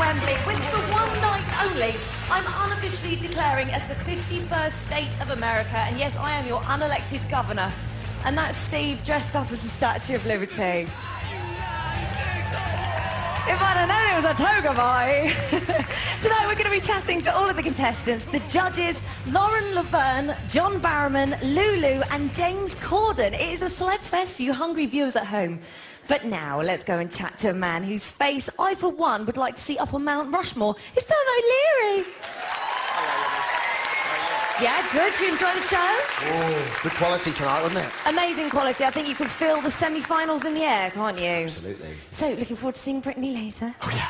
Wembley, which for one night only, I'm unofficially declaring as the 51st state of America. And yes, I am your unelected governor. And that's Steve dressed up as the Statue of Liberty. If I'd have known it was a toga boy. Tonight we're going to be chatting to all of the contestants, the judges, Lauren Laverne, John Barrowman, Lulu and James Corden. It is a celeb fest for you hungry viewers at home. But now let's go and chat to a man whose face I, for one, would like to see up on Mount Rushmore. It's Dermot O'Leary. Yeah, good. Did you enjoy the show? Oh, good quality tonight, wasn't it? Amazing quality. I think you can feel the semi-finals in the air, can't you? Absolutely. So, looking forward to seeing Britney later. Oh, yeah.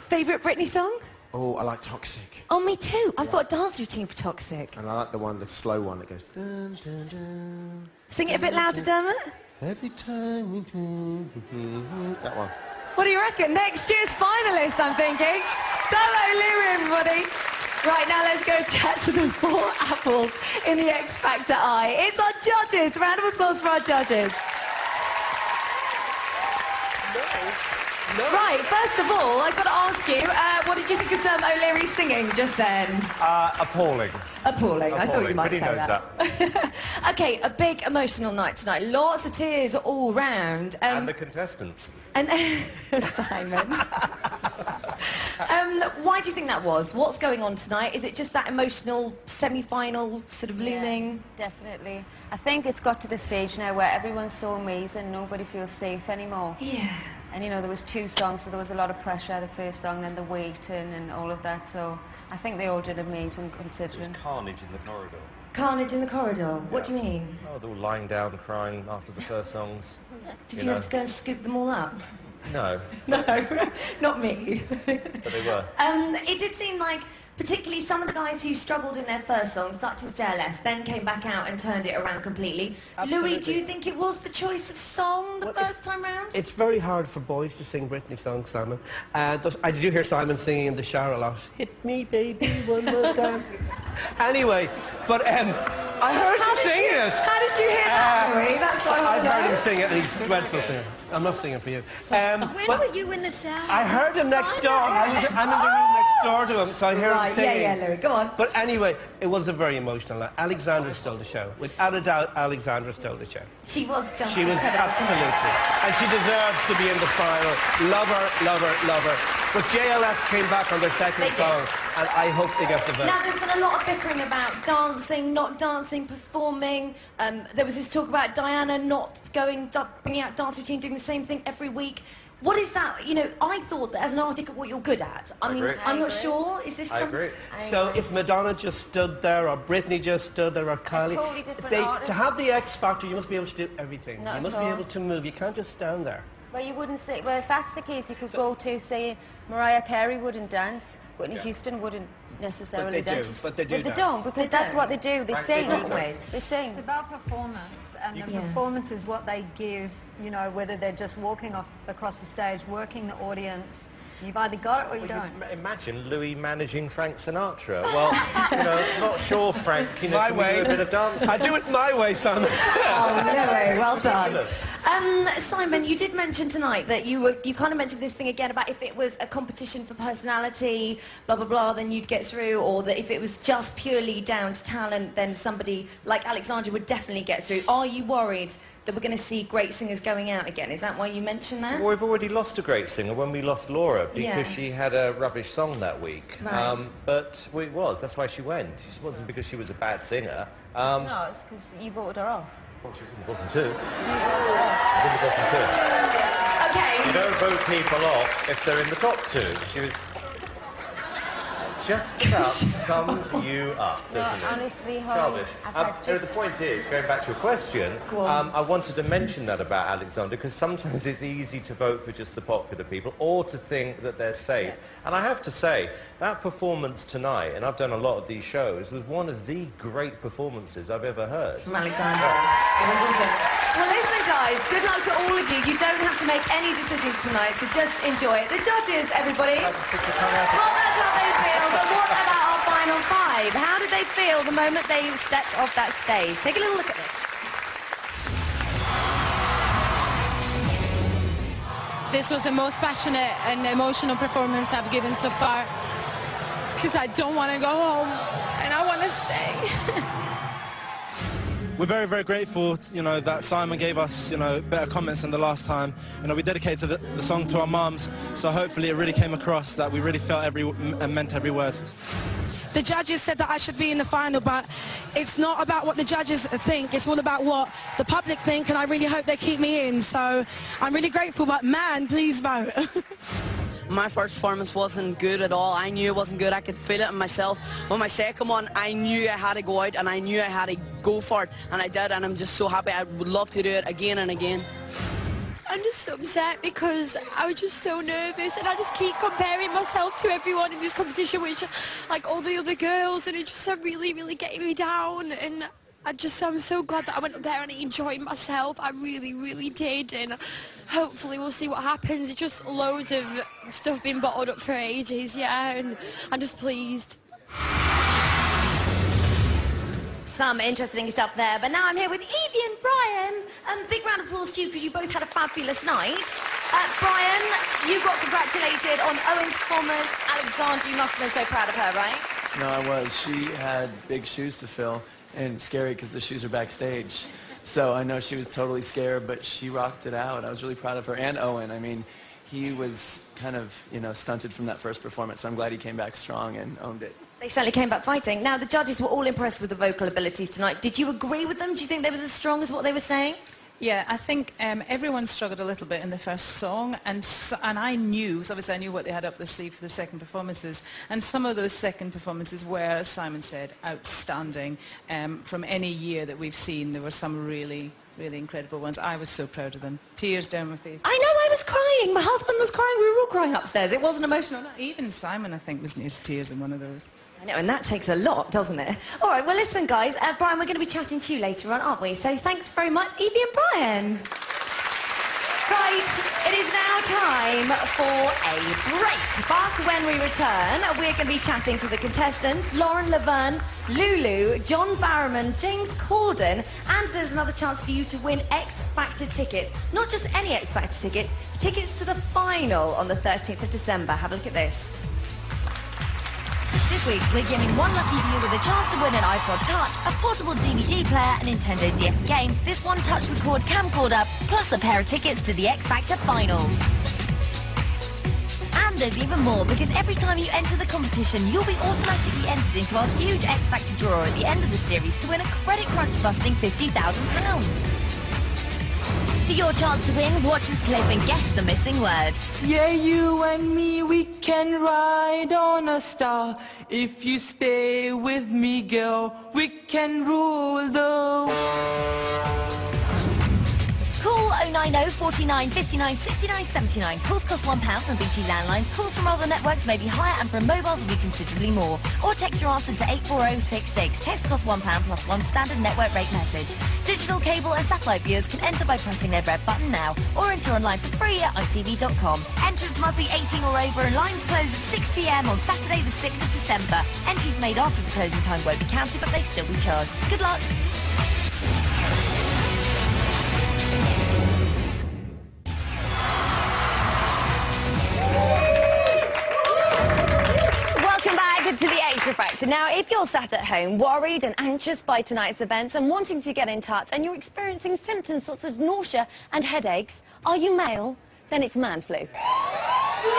Favourite Britney song? Oh, I like Toxic. Oh, me too. I've got a dance routine for Toxic. And I like the slow one that goes... Dun, dun, dun, Sing it a bit louder, Dermot. Every time we do... That one. What do you reckon? Next year's finalist, I'm thinking. Dermot O'Leary, everybody. Right, now let's go chat to the 4 apples in the X Factor Eye. It's our judges. Round of applause for our judges. No. Right, first of all, I've got to ask you, what did you think of Dermot O'Leary singing just then? Appalling. Appalling. I thought you might say that. Okay, a big emotional night tonight. Lots of tears all round. And the contestants. And Simon. Why do you think that was? What's going on tonight? Is it just that emotional semi-final sort of looming? Yeah, definitely. I think it's got to the stage now where everyone's so amazing, nobody feels safe anymore. Yeah. And you know, there was 2 songs, so there was a lot of pressure, the first song, then the waiting and all of that, so I think they all did amazing considering. It was carnage in the corridor. Carnage in the corridor? What do you mean? Oh, they were lying down crying after the first songs. Did you have to go and scoop them all up? No. No, not me. But they were. It did seem like, particularly some of the guys who struggled in their first song, such as JLS, then came back out and turned it around completely. Absolutely. Louis, do you think it was the choice of song the first time round? It's very hard for boys to sing Britney songs, Simon. I did hear Simon singing in the shower a lot. Hit me, baby, one more time. Anyway, but I heard him sing it. How did you hear that, Louis? That's what I I've heard him sing it, and he's a dreadful singer. I'm not singing for you. When were you in the shower? I heard him next door. I'm in the room next door to him, so I heard him singing. Yeah, Louis, go on. But anyway, it was a very emotional night. Alexandra stole the show. Without a doubt, Alexandra stole the show. She was just She was absolutely. And she deserves to be in the final. Love her, love her, love her. But JLS came back on their second song, and I hope they get the vote. Now, there's been a lot of bickering about dancing, not dancing, performing. There was this talk about Diana not bringing out dance routine, doing the same thing every week. What is that? You know, I thought that as an artist, what you're good at. I mean, I'm not sure. Is this something? I agree. So if Madonna just stood there, or Britney just stood there, or Kylie, totally different to have the X Factor, you must be able to do everything. Not you must at be all. able to move. You can't just stand there. Well, you wouldn't say, well, if that's the case, you could go to, say, Mariah Carey wouldn't dance, Whitney Houston wouldn't necessarily dance. But they do They don't, because that's what they do. They sing. They sing. It's about performance, and the performance is what they give, you know, whether they're just walking across the stage, working the audience. You've either got it or you don't. Imagine Louis managing Frank Sinatra. Well, you know, not sure, Frank, you know, My can we way. do a bit of dancing? I do it my way, Simon. Oh, no way. Well done. Simon, you did mention tonight that you kind of mentioned this thing again about if it was a competition for personality, blah, blah, blah, then you'd get through, or that if it was just purely down to talent, then somebody like Alexandra would definitely get through. Are you worried that we're going to see great singers going out again? Is that why you mentioned that? Well, we've already lost a great singer when we lost Laura because she had a rubbish song that week. Right. But it was. That's why she went. It wasn't because she was a bad singer. It's not. It's because you voted her off. Well, she was in the bottom two. You voted her off. In the bottom two. Okay. You don't vote people off if they're in the top 2. She was... just about sums you up, doesn't it? Honestly, Childish. The point is, going back to your question, I wanted to mention that about Alexander because sometimes it's easy to vote for just the popular people or to think that they're safe. And I have to say, that performance tonight, and I've done a lot of these shows, was one of the great performances I've ever heard. From Alexandra. It was awesome. Well, listen, guys, good luck to all of you. You don't have to make any decisions tonight, so just enjoy it. The judges, everybody. Well, that's how they feel, but what about our final 5? How did they feel the moment they stepped off that stage? Take a little look at this. this was the most passionate and emotional performance I've given so far, because I don't want to go home and I want to stay. We're very, very grateful, that Simon gave us, better comments than the last time. We dedicated the song to our mums, so hopefully it really came across that we really felt and meant every word. The judges said that I should be in the final, but it's not about what the judges think. It's all about what the public think, and I really hope they keep me in. So I'm really grateful, but man, please vote. My first performance wasn't good at all. I knew it wasn't good. I could feel it in myself. On my second one, I knew I had to go out and I knew I had to go for it. And I did, and I'm just so happy. I would love to do it again and again. I'm just so upset because I was just so nervous, and I just keep comparing myself to everyone in this competition, which, like all the other girls, and it just really, really getting me down. And I'm so glad that I went up there and I enjoyed myself. I really, really did, and hopefully we'll see what happens. It's just loads of stuff being bottled up for ages, yeah, and I'm just pleased. Some interesting stuff there, but now I'm here with Evie and Brian. Big round of applause to you because you both had a fabulous night. Brian, you got congratulated on Owen's performance. Alexandra, you must have been so proud of her, right? No, I was. She had big shoes to fill, and it's scary because the shoes are backstage. So I know she was totally scared, but she rocked it out. I was really proud of her, and Owen. I mean, he was kind of, stunted from that first performance, so I'm glad he came back strong and owned it. They certainly came back fighting. Now, the judges were all impressed with the vocal abilities tonight. Did you agree with them? Do you think they was as strong as what they were saying? Yeah, I think everyone struggled a little bit in the first song, and I knew, so obviously I knew what they had up the sleeve for the second performances, and some of those second performances were, as Simon said, outstanding. From any year that we've seen, there were some really, really incredible ones. I was so proud of them. Tears down my face. I know, I was crying. My husband was crying. We were all crying upstairs. It was an emotional night. Even Simon, I think, was near to tears in one of those. I know, and that takes a lot, doesn't it? All right, well, listen, guys. Brian, we're going to be chatting to you later on, aren't we? So thanks very much, Evie and Brian. Right, it is now time for a break. But when we return, we're going to be chatting to the contestants, Lauren Laverne, Lulu, John Barrowman, James Corden, and there's another chance for you to win X Factor tickets. Not just any X Factor tickets, tickets to the final on the 13th of December. Have a look at this. This week, we're giving one lucky viewer with a chance to win an iPod Touch, a portable DVD player, a Nintendo DS game, this One Touch Record camcorder, plus a pair of tickets to the X Factor final. And there's even more, because every time you enter the competition, you'll be automatically entered into our huge X Factor draw at the end of the series to win a credit crunch-busting £50,000. For your chance to win, watch this clip and guess the missing word. Yeah, you and me, we can ride on a star. If you stay with me, girl, we can rule the world. Call 090 49 59 69 79. Calls cost £1 from BT landlines. Calls from other networks may be higher, and from mobiles will be considerably more. Or text your answer to 84066. Text costs £1 plus one standard network rate message. Digital, cable and satellite viewers can enter by pressing their red button now, or enter online for free at itv.com. Entrants must be 18 or over, and lines close at 6 p.m. on Saturday the 6th of December. Entries made after the closing time won't be counted, but they still be charged. Good luck. Welcome back to the Xtra Factor. Now, if you're sat at home worried and anxious by tonight's events and wanting to get in touch, and you're experiencing symptoms such as nausea and headaches, are you male? Then it's man flu.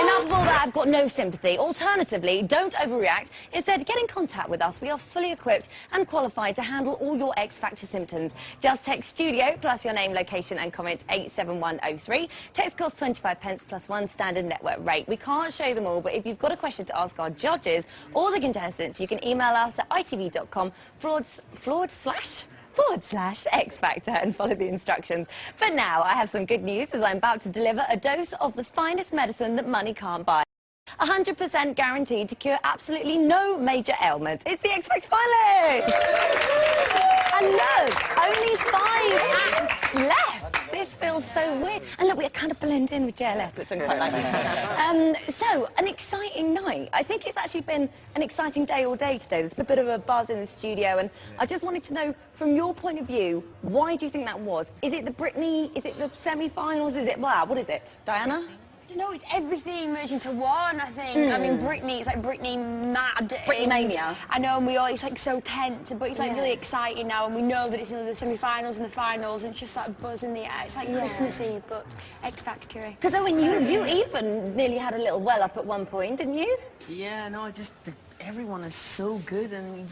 Enough of all that, I've got no sympathy. Alternatively, don't overreact. Instead, get in contact with us. We are fully equipped and qualified to handle all your X Factor symptoms. Just text studio plus your name, location and comment 87103. Text costs 25p plus one standard network rate. We can't show them all, but if you've got a question to ask our judges or the contestants, you can email us at itv.com/X Factor and follow the instructions. But now I have some good news, as I'm about to deliver a dose of the finest medicine that money can't buy. 100% guaranteed to cure absolutely no major ailments. It's the X Factor finalists! And look, only 5 acts left. This feels so weird. And look, we kind of blend in with JLS, which I'm quite like. So, an exciting night. I think it's actually been an exciting day all day today. There's been a bit of a buzz in the studio, and I just wanted to know, from your point of view, why do you think that was? Is it the Britney? Is it the semi-finals? Is it, wow, what is it? Diana? I don't know, it's everything merged into one, I think. I mean, Britney, it's like Britney mad. Britney mania. I know, and it's like so tense, but it's like really exciting now, and we know that it's the semi-finals and the finals, and it's just like buzz in the air. It's like Christmas Eve, but X-Factory. Because Owen, you even nearly had a little well up at one point, didn't you? Yeah, no, everyone is so good, and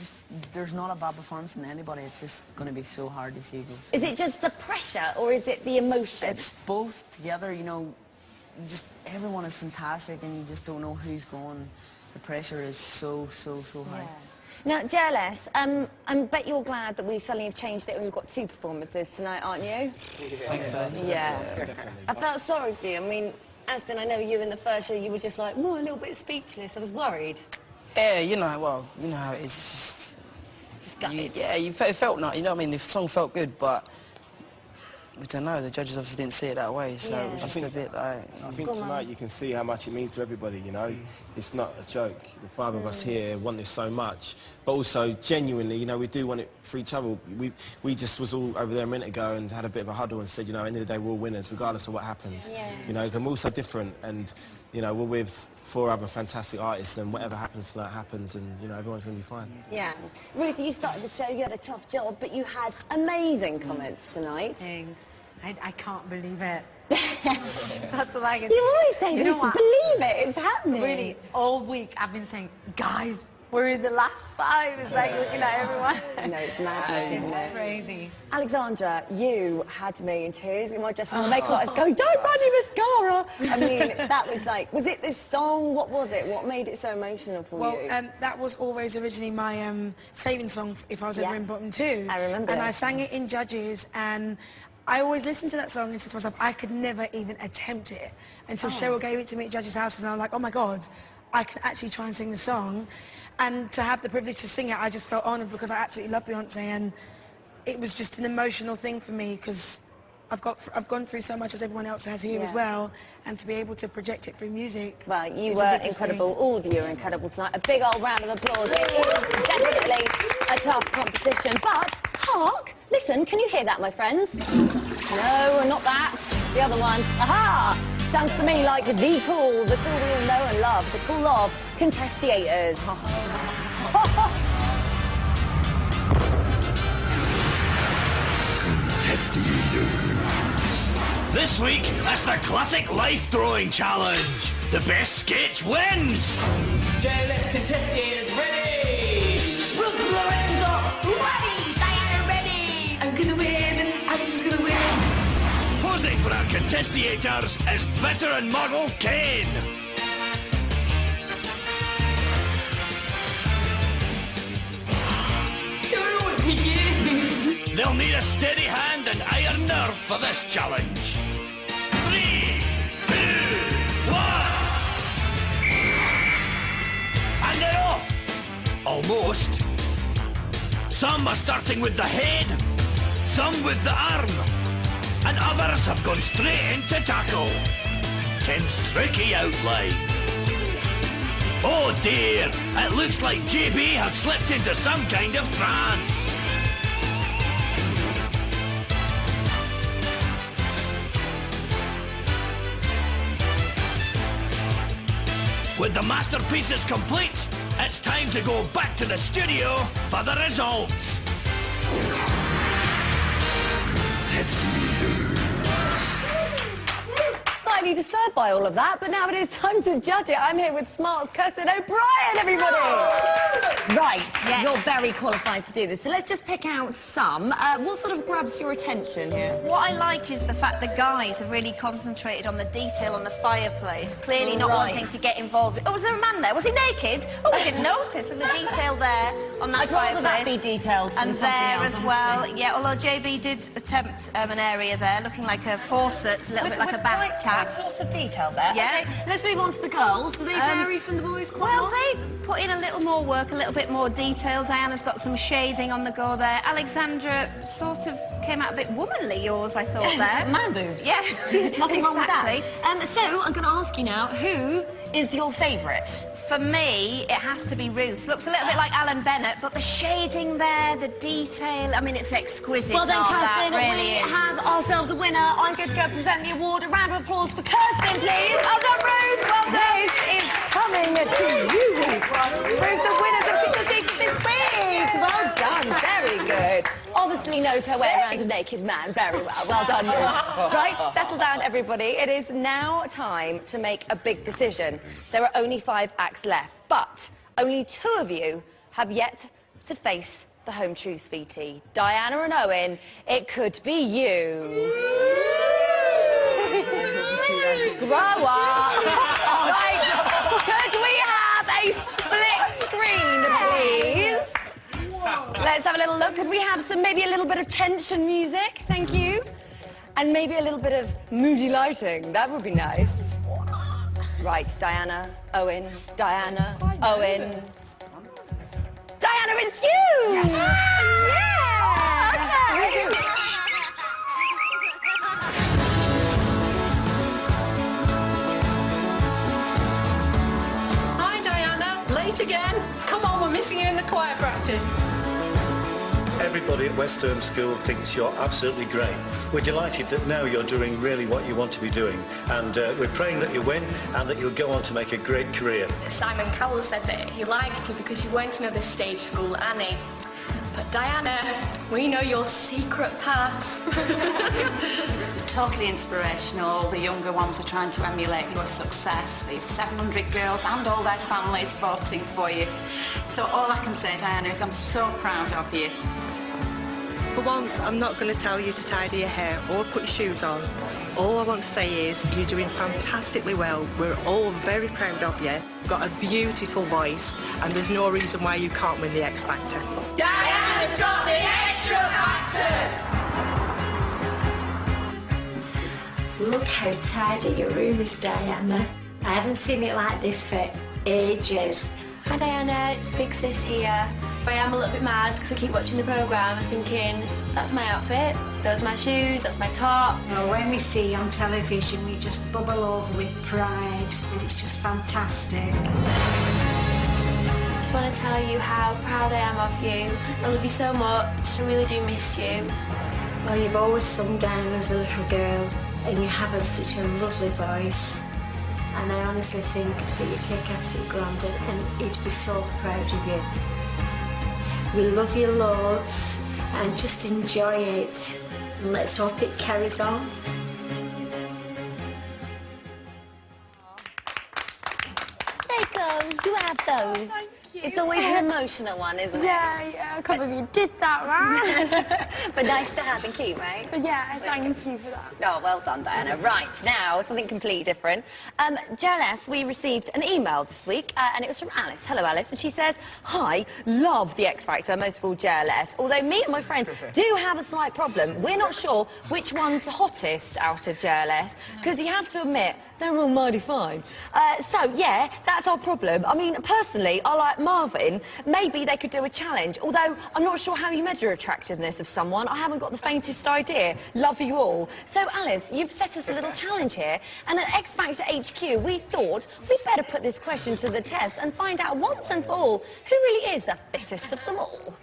there's not a bad performance in anybody. It's just going to be so hard to see those. Is it just the pressure, or is it the emotion? It's both together, you know. Just everyone is fantastic, and you just don't know who's going. The pressure is so high. Now, JLS, I bet you're glad that we suddenly have changed it and we've got 2 performances tonight, aren't you? Yeah. I felt sorry for you. I mean, Aston, I know you in the first show, you were just like, a little bit speechless. I was worried. Yeah, you know how it is. It's just gutted. It felt not. You know what I mean? The song felt good, but I don't know. The judges obviously didn't see it that way, so it was just a bit like. I think tonight you can see how much it means to everybody. You know, it's not a joke. The 5 of us here want this so much, but also genuinely, you know, we do want it for each other. We just was all over there a minute ago and had a bit of a huddle and said, you know, at the end of the day, we're all winners, regardless of what happens. You know, and we're all so different, and you know, we're with 4 other fantastic artists, and whatever happens tonight happens, and you know, everyone's going to be fine. Yeah. Ruth, you started the show, you had a tough job, but you had amazing comments tonight. Thanks. I can't believe it. Yes. That's what I can. You always say You this, know what? believe it, it's happening. Really, all week I've been saying, guys, we're in the last 5. It's like looking at everyone. I know, it's madness, isn't it? It's crazy. Alexandra, you had me in tears in my dressing room. The makeup artist going, don't run your mascara. I mean, that was like, was it this song? What was it? What made it so emotional for you? Well, that was always originally my saving song if I was ever in bottom 2. I remember. And I sang it in Judges, and I always listened to that song and said to myself, I could never even attempt it until Cheryl gave it to me at Judges' houses, and I'm like, oh my God, I can actually try and sing the song. And to have the privilege to sing it, I just felt honoured because I absolutely love Beyonce, and it was just an emotional thing for me because I've gone through so much as everyone else has here as well, and to be able to project it through music. Well, you were incredible. All of you are incredible tonight. A big old round of applause. It is definitely a tough competition, but hark! Listen, can you hear that, my friends? No, not that. The other one. Aha! Sounds to me like the cool we all know and love. The cool of Contestiators. This week, it's the classic life throwing challenge. The best sketch wins. JLS Contestiators ready! Ruth Lorenzo ready! Diana ready! I'm gonna win, and Alex is gonna win. Posing for our Contestiators is veteran model Kane. Don't know what to do. They'll need a steady hand and iron nerve for this challenge. 3, 2, 1. And they're off. Almost. Some are starting with the head, some with the arm, and others have gone straight into tackle. Ken's tricky outline. Oh dear, it looks like JB has slipped into some kind of trance. With the masterpieces complete, it's time to go back to the studio for the results. Slightly disturbed by all of that, but now it is time to judge it. I'm here with Smart's Kirsten O'Brien, everybody. Right, you're very qualified to do this. So let's just pick out some. What sort of grabs your attention here? What I like is the fact the guys have really concentrated on the detail on the fireplace, clearly not wanting to get involved. Oh, was there a man there? Was he naked? Oh, I didn't notice. Look, the detail there on that I'd fireplace. rather that be details than and something there else, as well. Yeah, although JB did attempt an area there, looking like a faucet, a little bit like a bath tap. Lots of detail there. Yeah. Okay, let's move on to the girls. Do they vary from the boys quite a lot? Well, they put in a little more work, a little bit more detail. Diana's got some shading on the go there. Alexandra sort of came out a bit womanly, yours, I thought there. Man boobs. Yeah. Nothing wrong with that. Exactly. So I'm going to ask you now, who is your favourite? For me, it has to be Ruth. Looks a little bit like Alan Bennett, but the shading there, the detail, I mean, it's exquisite. Well then, that Kirsten, really we is. have ourselves a winner. I'm going to go present the award. A round of applause for Kirsten, please. Well done, Ruth. Well done. This is coming to you, Ruth, the winner of Because It's This Week. Well done. Very good. Obviously knows her way around a naked man very well. Well done, Ruth. Right, settle down, everybody. It is now time to make a big decision. There are only 5 acts left, but only 2 of you have yet to face the home truths, VT. Diana and Owen, it could be you. Grow up. Right, could we have a split screen, please? Let's have a little look. Could we have maybe a little bit of tension music? Thank you. And maybe a little bit of moody lighting. That would be nice. Right, Diana, Owen, Diana, Owen. Diana, it's you! Yes! Yeah! Okay. Hi, Diana. Late again? Come on, we're missing you in the choir practice. Everybody at West Home School thinks you're absolutely great. We're delighted that now you're doing really what you want to be doing, and we're praying that you win and that you'll go on to make a great career. Simon Cowell said that he liked you because you went to another stage school, Annie. But Diana, we know your secret past. Totally inspirational. The younger ones are trying to emulate your success. They have 700 girls and all their families voting for you. So all I can say, Diana, is I'm so proud of you. For once, I'm not going to tell you to tidy your hair or put your shoes on. All I want to say is you're doing fantastically well. We're all very proud of you. You've got a beautiful voice, and there's no reason why you can't win the X Factor. Diana's got the Xtra Factor! Look how tidy your room is, Diana. I haven't seen it like this for ages. Hi Diana, it's Big Sis here. I am a little bit mad because I keep watching the programme and thinking, that's my outfit, those are my shoes, that's my top. Well, when we see you on television, we just bubble over with pride, and it's just fantastic. I just want to tell you how proud I am of you. I love you so much. I really do miss you. Well, you've always sung down as a little girl, and you have such a lovely voice. And I honestly think that you take after your granddad, and he'd be so proud of you. We love you loads, and just enjoy it. And let's hope it carries on. There you go. You have those. It's always an emotional one, isn't it? Yeah, I can't believe you did that, man. But nice to have and keep, right? Yeah, thank you for that. Oh, well done, Diana. Right, now, something completely different. JLS, we received an email this week, and it was from Alice. Hello, Alice. And she says, hi, love the X Factor, most of all JLS. Although me and my friends do have a slight problem. We're not sure which one's the hottest out of JLS, because you have to admit, they're all mighty fine. So, yeah, that's our problem. I mean, personally, I like Marvin. Maybe they could do a challenge, although I'm not sure how you measure attractiveness of someone. I haven't got the faintest idea. Love you all. So, Alice, you've set us a little challenge here, and at X Factor HQ, we thought we'd better put this question to the test and find out once and for all who really is the fittest of them all.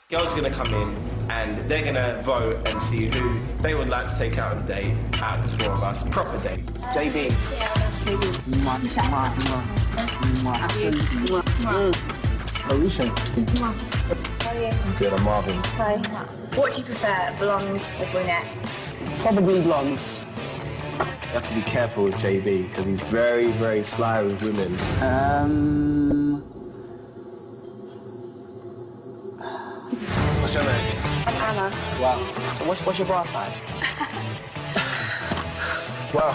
Girls are going to come in and they're going to vote and see who they would like to take out on a date out of the 4 of us. Proper date. JB. Alicia. I'm good, I'm Marvin. Hi. What do you prefer, blondes or brunettes? Probably blondes. You have to be careful with JB because he's very, very sly with women. What's your name? I'm Anna. Wow. So what's your bra size? Well,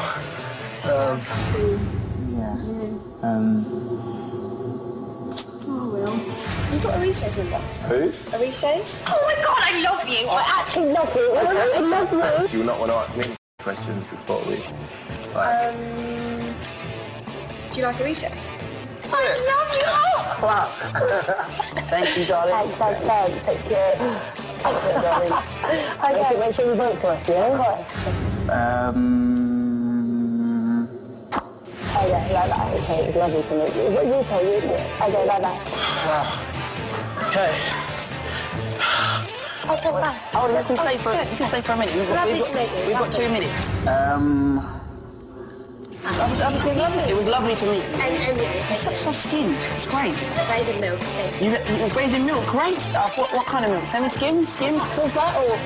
Oh, well. You've got Arisha's number. Whose? Arisha's? Oh my God, I love you. I actually love you. I love you. Do you not want to ask me questions before we... Do you like Arisha? I love you. Wow. Thank you, darling. Thanks. Take care. Okay, make sure you vote for us, yeah? Okay, like that. Okay, it's lovely to meet you. Okay, like that. Wow. Okay. Okay, bye. Oh, you can stay for a minute. We've got 2 minutes. It was lovely to meet you. And you. You're such soft skin. It's great. Bathe in milk, thanks. You bathe in milk. Great stuff. What kind of milk? Semi-skim? Skim? Full fat or?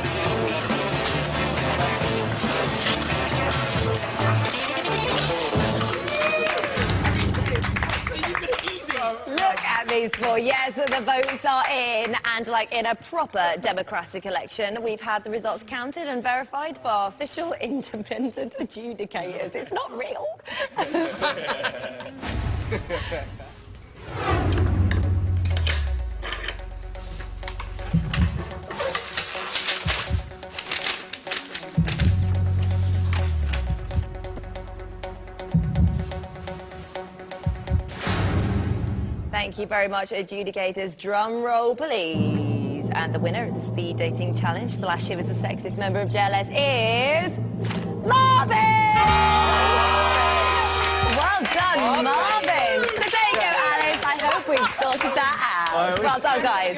Look at these four. Yes, the votes are in, and like in a proper democratic election, we've had the results counted and verified by our official independent adjudicators. It's not real. Thank you very much, adjudicators. Drum roll, please. And the winner of the Speed Dating Challenge / Shivers the Sexiest member of JLS is Marvin! Well done, Marvin. So there you go, Alice. I hope we've sorted that out. Well done, guys.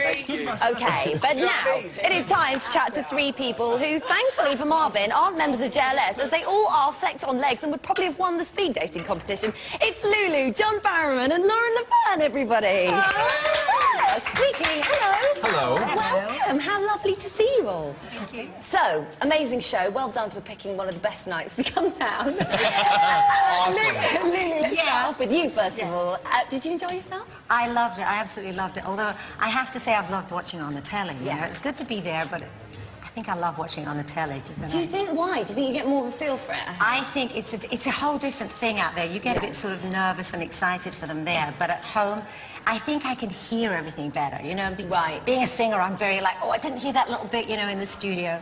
Okay, but now it is time to chat to 3 people who, thankfully for Marvin, aren't members of JLS, as they all are sex on legs and would probably have won the speed dating competition. It's Lulu, John Barrowman and Lauren Laverne, everybody. Hello. Squeaky, hello. Hello. Welcome. How lovely to see you all. Thank you. So, amazing show. Well done for picking one of the best nights to come down. Awesome. Lulu, let's start off with you, first of all. Did you enjoy yourself? I loved it. I absolutely loved it. Although I have to say I've loved watching on the telly. You know, it's good to be there, but I think I love watching on the telly. Do you think why? Do you think you get more of a feel for it? I think it's a whole different thing out there. You get a bit sort of nervous and excited for them there, but at home, I think I can hear everything better. You know, being a singer, I'm very like, oh, I didn't hear that little bit, you know, in the studio.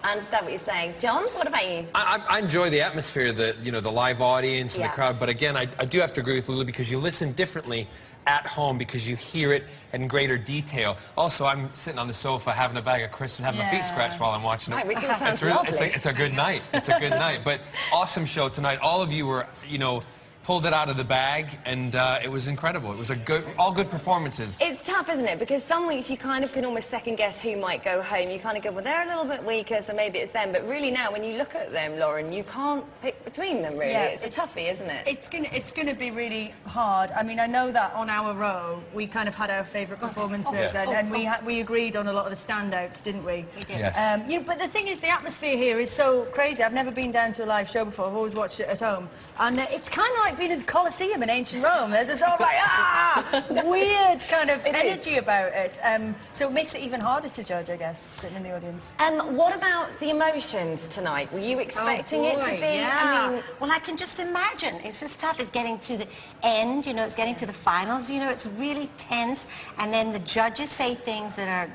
I understand what you're saying. John, what about you? I enjoy the atmosphere, the live audience and the crowd, but again, I do have to agree with Lulu because you listen differently at home because you hear it in greater detail. Also, I'm sitting on the sofa having a bag of crisps and having my feet scratched while I'm watching it. Which sounds lovely. It's a good night. It's a good night. But awesome show tonight. All of you were, pulled it out of the bag, and it was incredible. It was all good performances. It's tough, isn't it? Because some weeks you kind of can almost second guess who might go home. You kind of go, well, they're a little bit weaker, so maybe it's them. But really now, when you look at them, Lauren, you can't pick between them, really. Yeah, it's a toughie, isn't it? It's gonna be really hard. I mean, I know that on our row, we kind of had our favourite performances, and we agreed on a lot of the standouts, didn't we? We did. Yes. But the thing is, the atmosphere here is so crazy. I've never been down to a live show before. I've always watched it at home. And it's kind of like being in the Colosseum in ancient Rome. There's this sort of weird kind of energy about it. So it makes it even harder to judge, I guess, sitting in the audience. What about the emotions tonight? Were you expecting it to be? Yeah. I mean, well, I can just imagine. It's this tough. It's getting to the end, it's getting to the finals, it's really tense. And then the judges say things that are,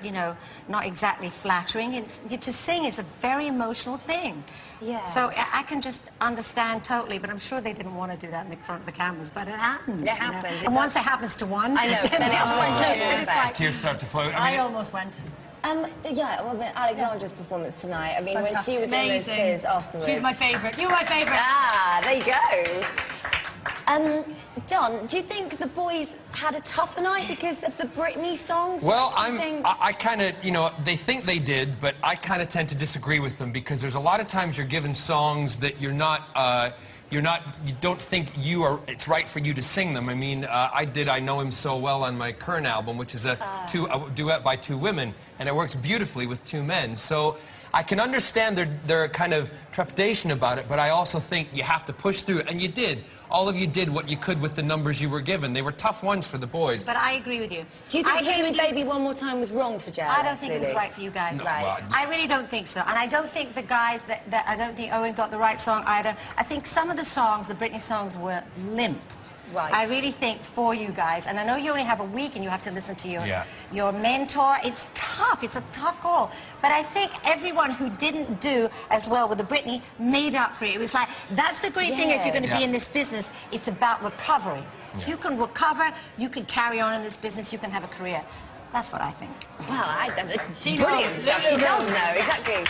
not exactly flattering. To sing is a very emotional thing. Yeah. So I can just understand totally, but I'm sure they didn't want to do that in front of the cameras, but it happens. It happens. And once it happens to one, I know, then it always tears start to flow. I almost went. Alexandra's performance tonight. I mean, Fantastic. when she was in those tears afterwards. She's my favourite. You're my favourite. There you go. John, do you think the boys had a tougher night because of the Britney songs? Well, I kind of, they think they did, but I kind of tend to disagree with them because there's a lot of times you're given songs that you don't think it's right for you to sing them. I mean, I Know Him So Well on my current album, which is a duet by 2 women, and it works beautifully with 2 men. So I can understand their kind of trepidation about it, but I also think you have to push through, and you did. All of you did what you could with the numbers you were given. They were tough ones for the boys. But I agree with you. Do you think Hearing Baby One More Time was wrong for JLS? I don't think it was right for you guys. No, well, I really don't think so. And I don't think the guys I don't think Owen got the right song either. I think some of the songs, the Britney songs, were limp. Right. I really think for you guys, and I know you only have a week and you have to listen to your mentor. It's tough. It's a tough call. But I think everyone who didn't do as well with the Britney made up for it. It was like, that's the great thing if you're going to be in this business. It's about recovery. If you can recover, you can carry on in this business, you can have a career. That's what I think. Well, brilliant stuff. She does know, exactly.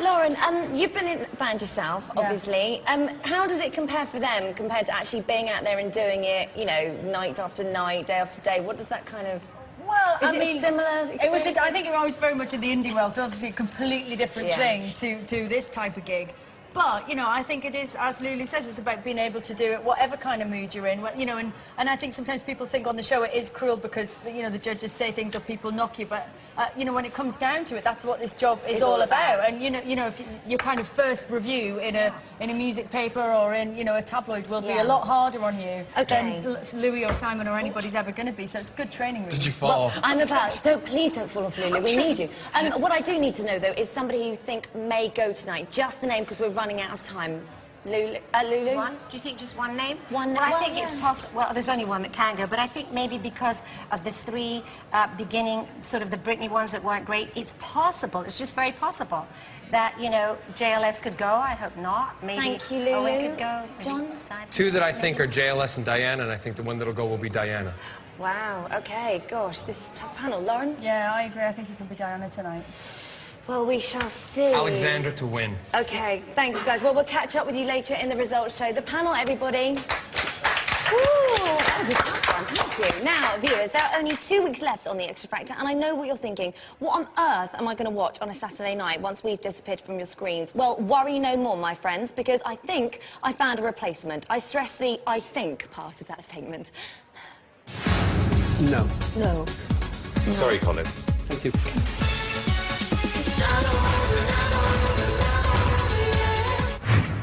Lauren, you've been in a band yourself, obviously. How does it compare for them compared to actually being out there and doing it, you know, night after night, day after day? What does that kind of... Well, I mean, a similar experience? I think I was very much in the indie world, so obviously a completely different thing to this type of gig. But, you know, I think it is, as Lulu says, it's about being able to do it whatever kind of mood you're in. You know, and I think sometimes people think on the show it is cruel because, you know, the judges say things or people knock you. But, you know, when it comes down to it, that's what this job is all about. And, you know, if your kind of first review in a music paper or in, you know, a tabloid will be a lot harder on you than Louis or Simon or anybody's ever going to be. So it's good training. Really. Did you fall? Well, I'm about, please don't fall off, Lulu. We need you. What I do need to know, though, is somebody you think may go tonight. Just the name, because we're running out of time. Lulu? One? Do you think just one name? One name? Well, I think it's possible. Well, there's only one that can go, but I think maybe because of the three beginning, sort of the Britney ones that weren't great, it's possible, it's just very possible that, you know, JLS could go. I hope not. Maybe Thank you, Lulu. Owen could go. John? Two that I think are JLS and Diana, and I think the one that'll go will be Diana. Wow, okay, gosh, this is a tough panel. Lauren? Yeah, I agree. I think it could be Diana tonight. Well, we shall see. Alexandra to win. Okay, thanks, guys. Well, we'll catch up with you later in the results show. The panel, everybody. Ooh, that was a tough one, thank you. Now, viewers, there are only 2 weeks left on the Xtra Factor, and I know what you're thinking. What on earth am I going to watch on a Saturday night once we've disappeared from your screens? Well, worry no more, my friends, because I think I found a replacement. I stress the I think part of that statement. No. No. Sorry, Colin. Thank you.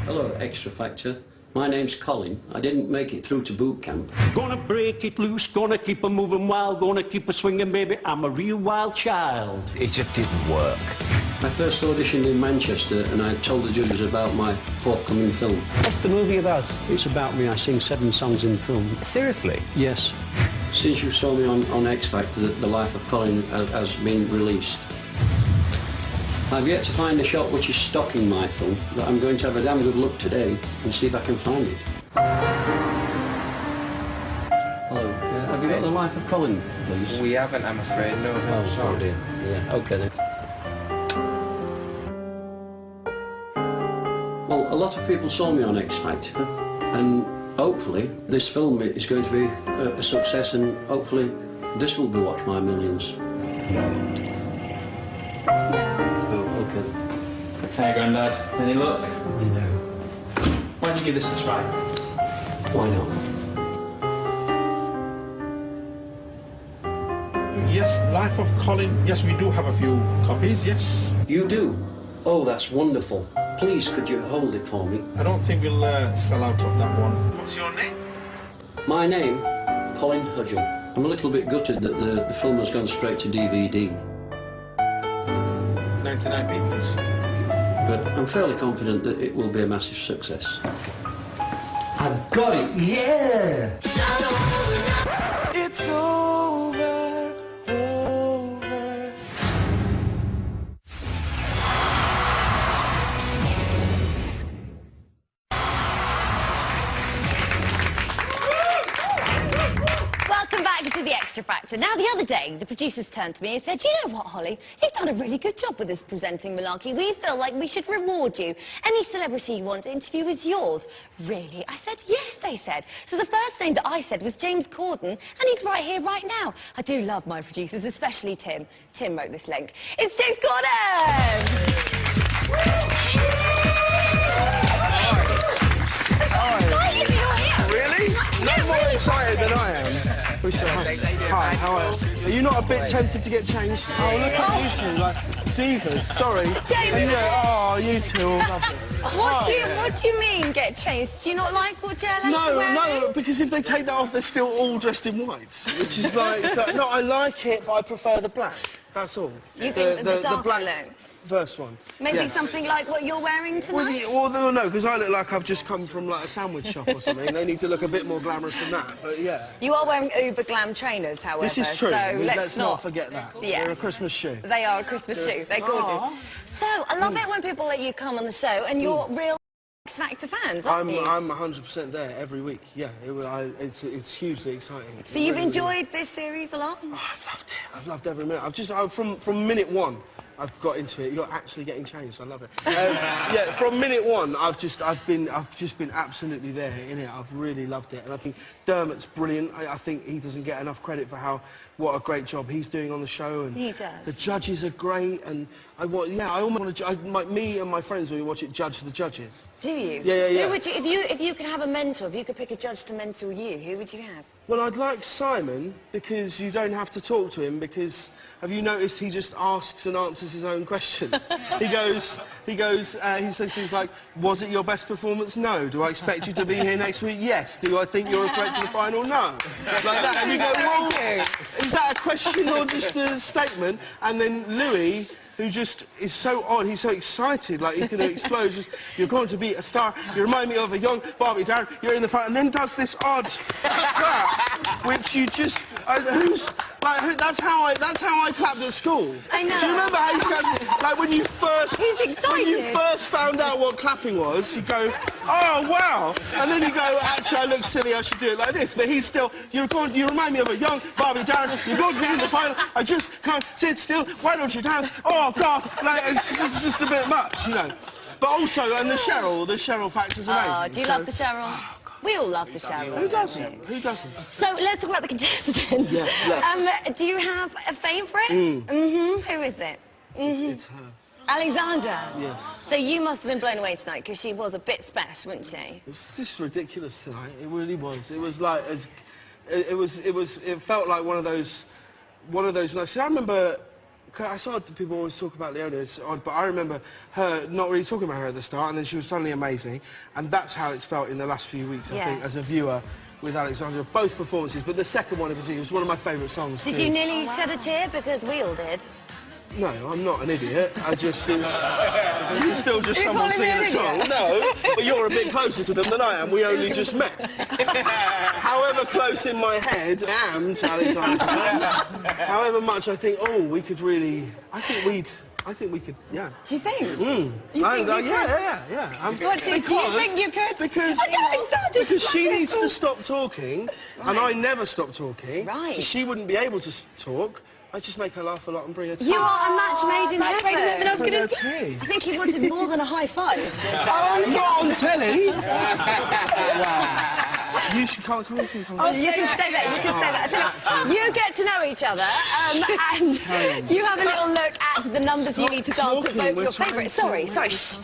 Hello, Xtra Factor. My name's Colin. I didn't make it through to boot camp. Gonna break it loose, gonna keep her moving wild, gonna keep her swinging, baby. I'm a real wild child. It just didn't work. I first auditioned in Manchester and I told the judges about my forthcoming film. What's the movie about? It's about me. I sing 7 songs in the film. Seriously? Yes. Since you saw me on X Factor, The Life of Colin has been released. I've yet to find a shot which is stocking my film, but I'm going to have a damn good look today and see if I can find it. Hello, have you got The Life of Colin, please? We haven't, I'm afraid, no. Oh dear. Yeah, okay then. Well, a lot of people saw me on X Factor, and hopefully this film is going to be a success, and hopefully this will be watched by millions. Hey, Grandad. Any luck? No. Why don't you give this a try? Why not? Yes, Life of Colin. Yes, we do have a few copies, yes. You do? Oh, that's wonderful. Please, could you hold it for me? I don't think we'll sell out of that one. What's your name? My name? Colin Hudgell. I'm a little bit gutted that the film has gone straight to DVD. 99p, please. But I'm fairly confident that it will be a massive success. I've got it, yeah! It's over, over. Welcome back to the Xtra Factor. Now, the other day, the producers turned to me and said, you know what, Holly? You've done a really good job with this presenting malarkey. We feel like we should reward you. Any celebrity you want to interview is yours. Really? I said, yes, they said. So the first name that I said was James Corden, and he's right here, right now. I do love my producers, especially Tim. Tim wrote this link. It's James Corden! Really? No more excited than I am. Hi, how are you? Are you not a bit tempted to get changed? Oh, look at you two, like divas. Sorry. James. And yeah, oh, you two all love it. What do you mean, get changed? Do you not like what JLS are wearing? No, because if they take that off, they're still all dressed in white, which is like, no, I like it, but I prefer the black. That's all. You think the darker black look? First one. Maybe yes. something like what you're wearing tonight? Well, no, because I look like I've just come from like a sandwich shop or something. They need to look a bit more glamorous than that, but yeah. You are wearing uber glam trainers, however. This is true. So let's not forget that. Yeah. They're a Christmas shoe. They are a Christmas shoe. They're gorgeous. So I love it when people let you come on the show and you're real X Factor fans, aren't you? I'm 100% there every week. Yeah, it's hugely exciting. So you've enjoyed this series a lot? Oh, I've loved it. I've loved every minute. From minute one, I've got into it. You're actually getting changed. I love it. Yeah, from minute one, I've just been absolutely there in it. I've really loved it, and I think Dermot's brilliant. I think he doesn't get enough credit for what a great job he's doing on the show, and he does. The judges are great, and I almost want to. Me and my friends, when we watch it, judge the judges. Do you? Yeah. Who would you, if you could have a mentor, if you could pick a judge to mentor you, who would you have? Well, I'd like Simon, because you don't have to talk to him, because have you noticed he just asks and answers his own questions? he says things like, was it your best performance? No. Do I expect you to be here next week? Yes. Do I think you're a threat to the final? No. Like that. And you go, well, is that a question or just a statement? And then Louis, who just is so odd, he's so excited, like he's going to explode. Just, you're going to be a star. You remind me of a young Barbie Darren. You're in the front, and then does this odd clap, which you just that's how I clapped at school. I know. Do you remember how you clapped? Like when you first found out what clapping was, you go, oh wow, and then you go, actually I look silly, I should do it like this. But he's still, you remind me of a young Barbie Darren. You're going to be in the final. I just can't sit still. Why don't you dance? Oh God, like it's just a bit much, you know. But also, and the Cheryl factor's amazing. Oh, do you love the Cheryl? We all love the Cheryl. Who doesn't? Who doesn't? So let's talk about the contestants. Yes. Do you have a favourite? Who is it? It's her. Alexandra? Yes. So you must have been blown away tonight, because she was a bit special, wasn't she? It's just ridiculous tonight. It really was. It was like it felt like one of those nights. I remember. I saw people always talk about Leona, it's odd, but I remember her not really talking about her at the start, and then she was suddenly amazing, and that's how it's felt in the last few weeks, I think, as a viewer with Alexandra. Both performances, but the second one in particular was one of my favourite songs. Did you nearly shed a tear? Because we all did. No, I'm not an idiot. You're still just someone singing a song. No, but you're a bit closer to them than I am. We only just met. However close in my head I am to Alexandra, however much I think, oh, we could really, I think we could, yeah. Do you think? You think you could? Yeah. Do you think you could? Because she needs to stop talking, and I never stop talking. Right. So she wouldn't be able to talk. I just make her laugh a lot and bring her tea. You are a match made in heaven. I think he wanted more than a high five. I'm not on telly. You should come. You can stay there. You can stay there. So you get to know each other, and you have a little look at the numbers you need to dial to vote for your favourite. Sorry. Shh.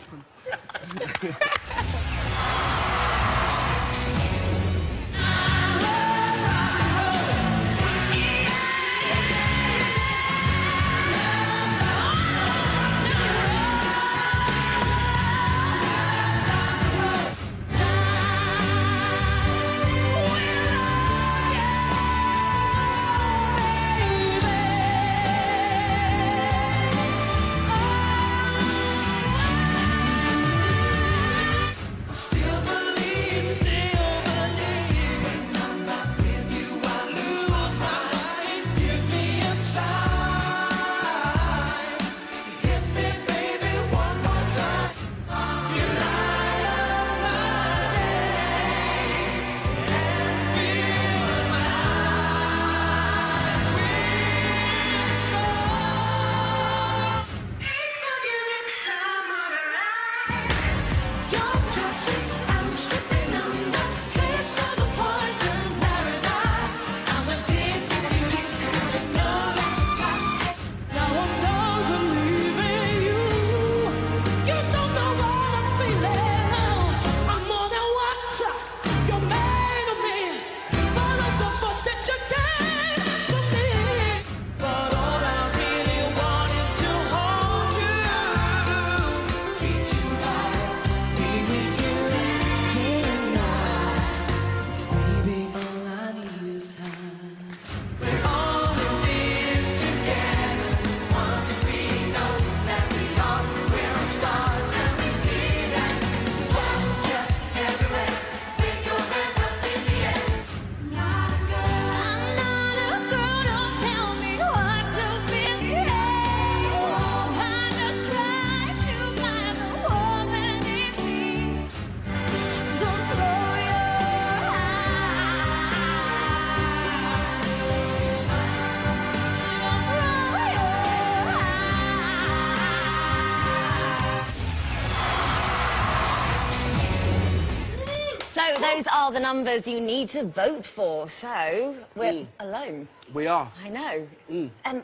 So those are the numbers you need to vote for. So we're alone. We are. I know.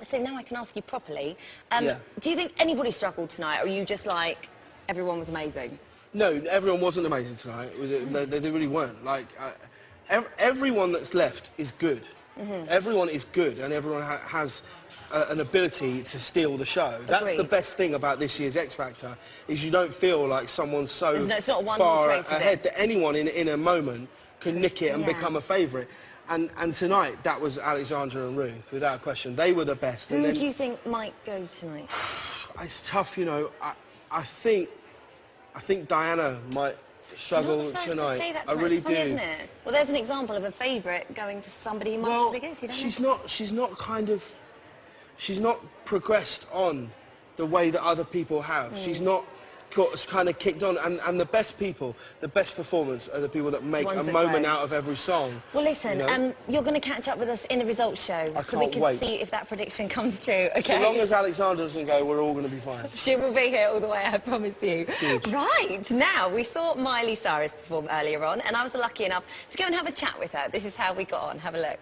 So now I can ask you properly. Yeah. Do you think anybody struggled tonight, or are you just like, everyone was amazing? No, everyone wasn't amazing tonight. They really weren't. Like, everyone that's left is good. Everyone is good, and everyone has an ability to steal the show. That's the best thing about this year's X Factor, is you don't feel like someone's so it's not one far race, ahead that anyone in a moment can nick it and become a favourite. And tonight, that was Alexandra and Ruth, without question. They were the best. Who do you think might go tonight? It's tough, you know. I think Diana might struggle You're not the first tonight. To say that I really funny, do. Isn't it? Well, there's an example of a favourite going to somebody who might possibly go. So you don't know. She's not progressed on the way that other people have. She's not kind of kicked on, and the best people, the best performers are the people that make a moment out of every song. Well, listen, you know? You're going to catch up with us in the results show, so we can see if that prediction comes true. Okay. So long as Alexandra doesn't go, we're all going to be fine. She will be here all the way, I promise you. Good. Right, now, we saw Miley Cyrus perform earlier on, and I was lucky enough to go and have a chat with her. This is how we got on. Have a look.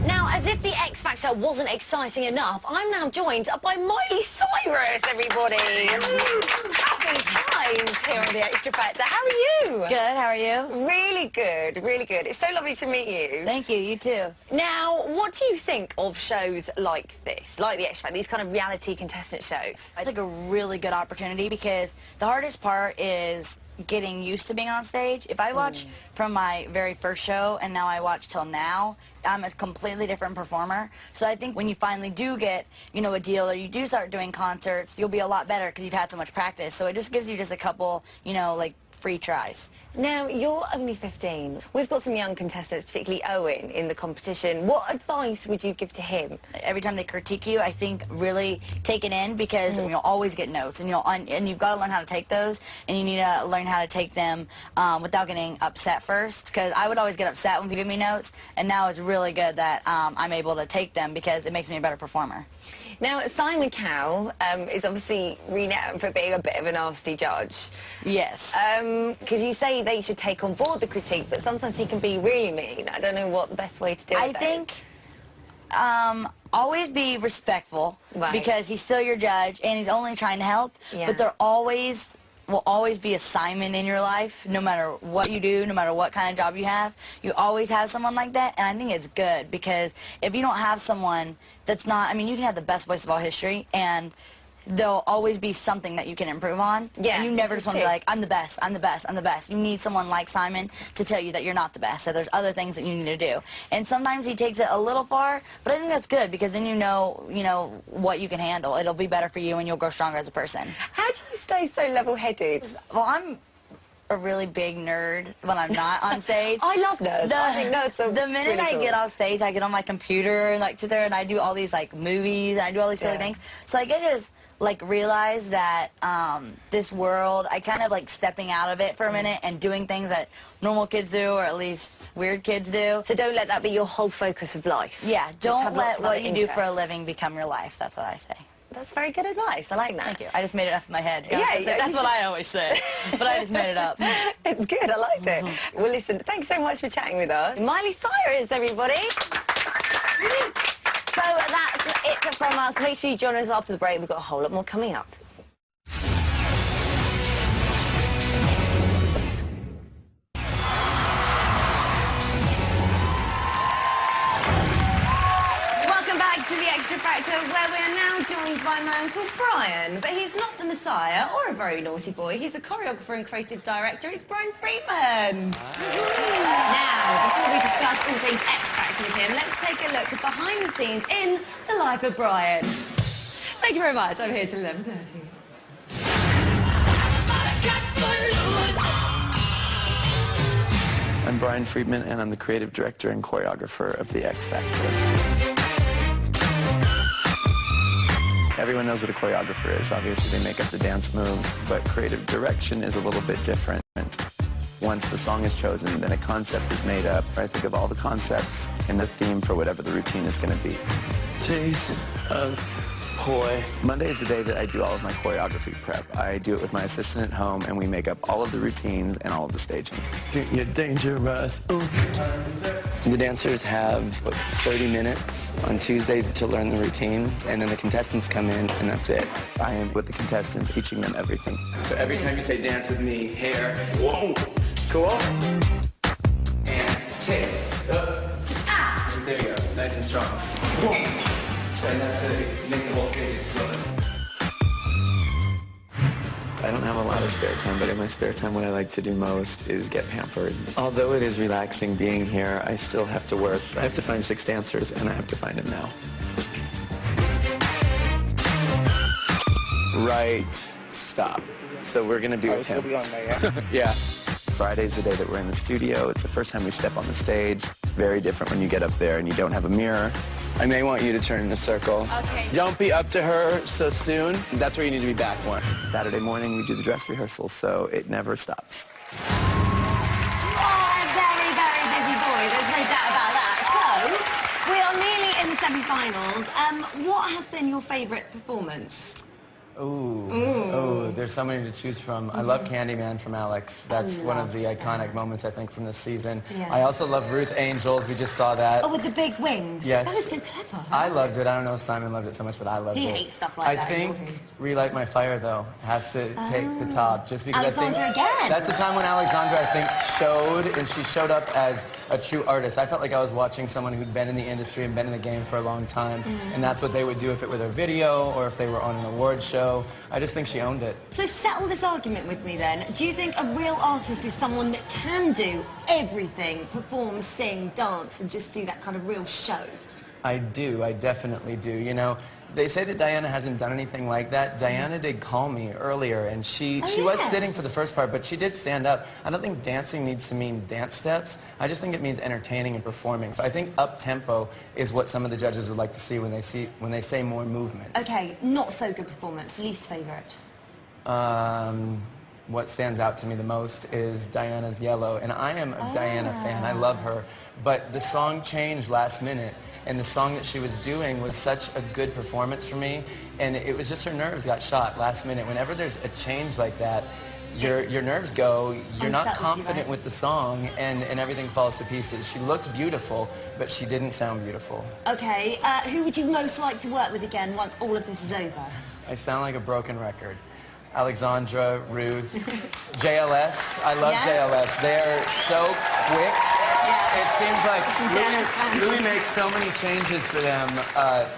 Now, as if the X Factor wasn't exciting enough, I'm now joined by Miley Cyrus, everybody. Happy times here on the Extra Factor. How are you? Good, how are you? Really good, really good. It's so lovely to meet you. Thank you, you too. Now, what do you think of shows like this, like the X Factor, these kind of reality contestant shows? It's like a really good opportunity because the hardest part is getting used to being on stage. If I watch from my very first show and now I watch till now, I'm a completely different performer. So I think when you finally do get, you know, a deal or you do start doing concerts, you'll be a lot better because you've had so much practice. So it just gives you just a couple, you know, like free tries. Now, you're only 15. We've got some young contestants, particularly Owen, in the competition. What advice would you give to him? Every time they critique you, I think really take it in because you'll always get notes, and you've got to learn how to take those, and you need to learn how to take them without getting upset first. Because I would always get upset when people give me notes, and now it's really good that I'm able to take them because it makes me a better performer. Now, Simon Cowell is obviously renowned for being a bit of a nasty judge. Yes. Because you say they should take on board the critique, but sometimes he can be really mean. I don't know what the best way to do it is. I think always be respectful because he's still your judge and he's only trying to help, but there will always be a Simon in your life, no matter what you do, no matter what kind of job you have. You always have someone like that, and I think it's good because if you don't have someone that's not, I mean, you can have the best voice of all history, and there'll always be something that you can improve on. Yeah, and you never just want to be like, I'm the best, I'm the best, I'm the best. You need someone like Simon to tell you that you're not the best, that there's other things that you need to do. And sometimes he takes it a little far, but I think that's good because then you know what you can handle. It'll be better for you and you'll grow stronger as a person. How do you stay so level-headed? Well, I'm a really big nerd when I'm not on stage. I love nerds. I think nerds are the minute really I cool. get off stage, I get on my computer and like sit there and I do all these like movies and I do all these silly things. So I get just like realize that this world, I kind of like stepping out of it for a minute and doing things that normal kids do, or at least weird kids do. So don't let that be your whole focus of life. Yeah, don't let what you do for a living become your life. That's what I say. That's very good advice. I like that. Thank you. I just made it up in my head. Yeah, that's what I always say. But I just made it up. It's good. I liked it. Well, listen, thanks so much for chatting with us. Miley Cyrus, everybody. So that's it from us. Make sure you join us after the break. We've got a whole lot more coming up. Welcome back to the Extra Factor, where we are now joined by a man called Brian. But he's not the Messiah or a very naughty boy. He's a choreographer and creative director. It's Brian Friedman. Now, before we discuss all things X Factor with him, let's take a look at behind the scenes in the life of Brian. Thank you very much. I'm here till 11:30. I'm Brian Friedman, and I'm the creative director and choreographer of the X Factor. Everyone knows what a choreographer is. Obviously, they make up the dance moves, but creative direction is a little bit different. Once the song is chosen, then a concept is made up. I think of all the concepts and the theme for whatever the routine is going to be. Taste of Boy. Monday is the day that I do all of my choreography prep. I do it with my assistant at home, and we make up all of the routines and all of the staging. You're dangerous. Ooh. The dancers have 30 minutes on Tuesdays to learn the routine, and then the contestants come in, and that's it. I am with the contestants, teaching them everything. So every time you say dance with me, hair, whoa, cool, and tits, up. Ah. There you go, nice and strong. Whoa. So that's to make the whole stage explode. I don't have a lot of spare time, but in my spare time what I like to do most is get pampered. Although it is relaxing being here, I still have to work. I have to find 6 dancers, and I have to find them now. Right, stop. So we're gonna be with him. Be on there, yeah? Yeah. Friday's the day that we're in the studio. It's the first time we step on the stage. It's very different when you get up there and you don't have a mirror. I may want you to turn in a circle. Okay. Don't be up to her so soon. That's where you need to be back more. Saturday morning, we do the dress rehearsal, so it never stops. You are a very, very busy boy. There's no doubt about that. So, we are nearly in the semi-finals. What has been your favourite performance? Ooh, there's so many to choose from. I love Candyman from Alex. That's one of the iconic moments, I think, from this season. Yeah. I also love Ruth Angels. We just saw that. Oh, with the big wings? Yes. That was so clever. I loved it. I don't know if Simon loved it so much, but I loved it. He hates stuff like that. I think Relight My Fire, though, has to take the top. Just because Alexandra I think again. That's the time when Alexandra, I think, showed, and she showed up as a true artist. I felt like I was watching someone who'd been in the industry and been in the game for a long time, and that's what they would do if it were their video or if they were on an award show. I just think she owned it. So settle this argument with me then. Do you think a real artist is someone that can do everything, perform, sing, dance, and just do that kind of real show? I do. I definitely do. You know, they say that Diana hasn't done anything like that. Diana did call me earlier, and she was sitting for the first part, but she did stand up. I don't think dancing needs to mean dance steps. I just think it means entertaining and performing. So I think up-tempo is what some of the judges would like to see when they say more movement. Okay, not so good performance. Least favourite? What stands out to me the most is Diana's Yellow, and I am a Diana fan. I love her, but the song changed last minute. And the song that she was doing was such a good performance for me, and it was just her nerves got shot last minute. Whenever there's a change like that, your nerves go, you're not confident with the song, and everything falls to pieces. She looked beautiful, but she didn't sound beautiful. Okay, who would you most like to work with again once all of this is over? I sound like a broken record. Alexandra, Ruth, JLS. I love JLS. They're so quick. It seems like Louis makes so many changes for them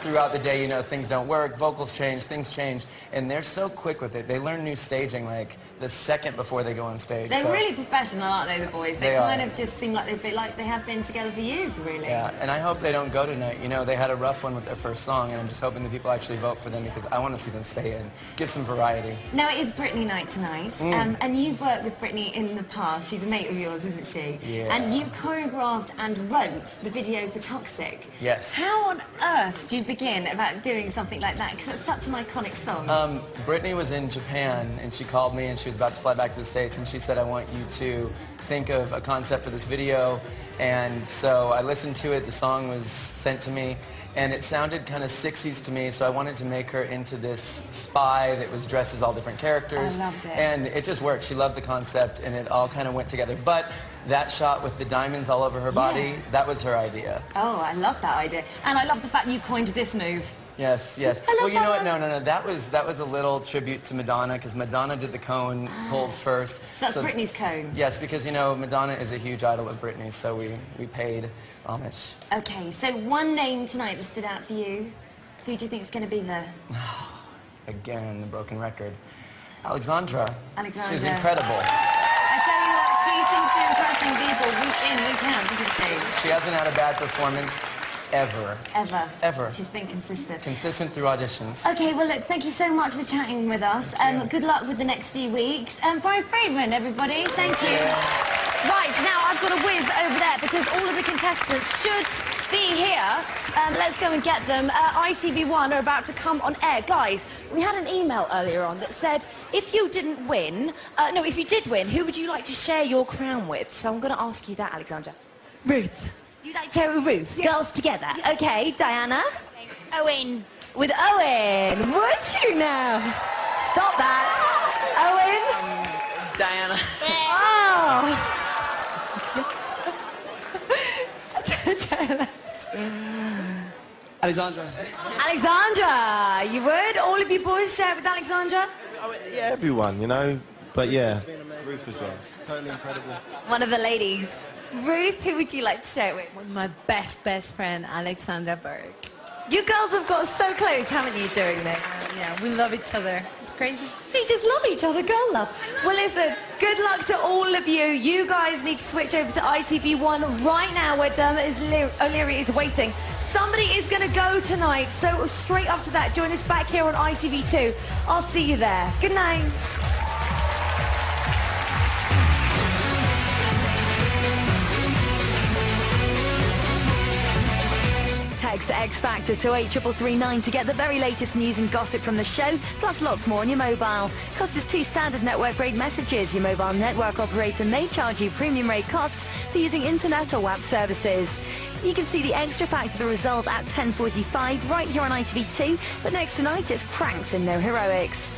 throughout the day. You know, things don't work, vocals change, things change, and they're so quick with it. They learn new staging like the second before they go on stage. They're really professional, aren't they, the boys? They kind of just seem like they have been together for years, really. Yeah, and I hope they don't go tonight. You know, they had a rough one with their first song, and I'm just hoping that people actually vote for them because I want to see them stay in, give some variety. Now, it is Britney night tonight, and you've worked with Britney in the past. She's a mate of yours, isn't she? Yeah. And you choreographed and wrote the video for Toxic. Yes. How on earth do you begin about doing something like that? Because it's such an iconic song. Britney was in Japan, and she called me, and she was about to fly back to the States, and she said, I want you to think of a concept for this video. And so I listened to it. The song was sent to me, and it sounded kind of 60s to me, so I wanted to make her into this spy that was dressed as all different characters. I loved it. And it just worked. She loved the concept, and it all kind of went together. But that shot with the diamonds all over her body, that was her idea. Oh, I love that idea. And I love the fact you coined this move. Yes, yes. Well, you know what? No. That was a little tribute to Madonna, because Madonna did the cone pulls first. So that's Britney's cone? Yes, because, you know, Madonna is a huge idol of Britney, so we paid homage. Okay, so one name tonight that stood out for you. Who do you think is going to be there? Again, the broken record. Alexandra. Alexandra. She's incredible. I tell you what, she seems to be impressing people week in, week out, doesn't she? She hasn't had a bad performance. Ever. Ever. She's been consistent. Consistent through auditions. Okay, well, look, thank you so much for chatting with us. Good luck with the next few weeks. Brian Friedman, everybody. Thank you. Right, now I've got a whiz over there because all of the contestants should be here. Let's go and get them. ITV1 are about to come on air. Guys, we had an email earlier on that said, if you didn't win, if you did win, who would you like to share your crown with? So I'm going to ask you that, Alexandra. Ruth. You'd like to share with Ruth? Yes. Girls together. Yes. Okay, Diana? Owen. with Owen. Would you now? Stop that. Owen? Diana. Alexandra. Alexandra, you would? All of you boys share it with Alexandra? Yeah, everyone, you know. But yeah, Ruth as well. Totally incredible. One of the ladies. Ruth, who would you like to share it with? My best friend, Alexandra Berg. You girls have got so close, haven't you, during this? Yeah, we love each other. It's crazy. They just love each other, girl love. Well, listen, good luck to all of you. You guys need to switch over to ITV1 right now where Dermot O'Leary is waiting. Somebody is going to go tonight, so straight after that, join us back here on ITV2. I'll see you there. Good night. Text X Factor to 83339 to get the very latest news and gossip from the show, plus lots more on your mobile. Cost is 2 standard network rate messages. Your mobile network operator may charge you premium rate costs for using internet or WAP services. You can see the Extra Factor, the result at 10:45 right here on ITV2. But next tonight, it's pranks and no heroics.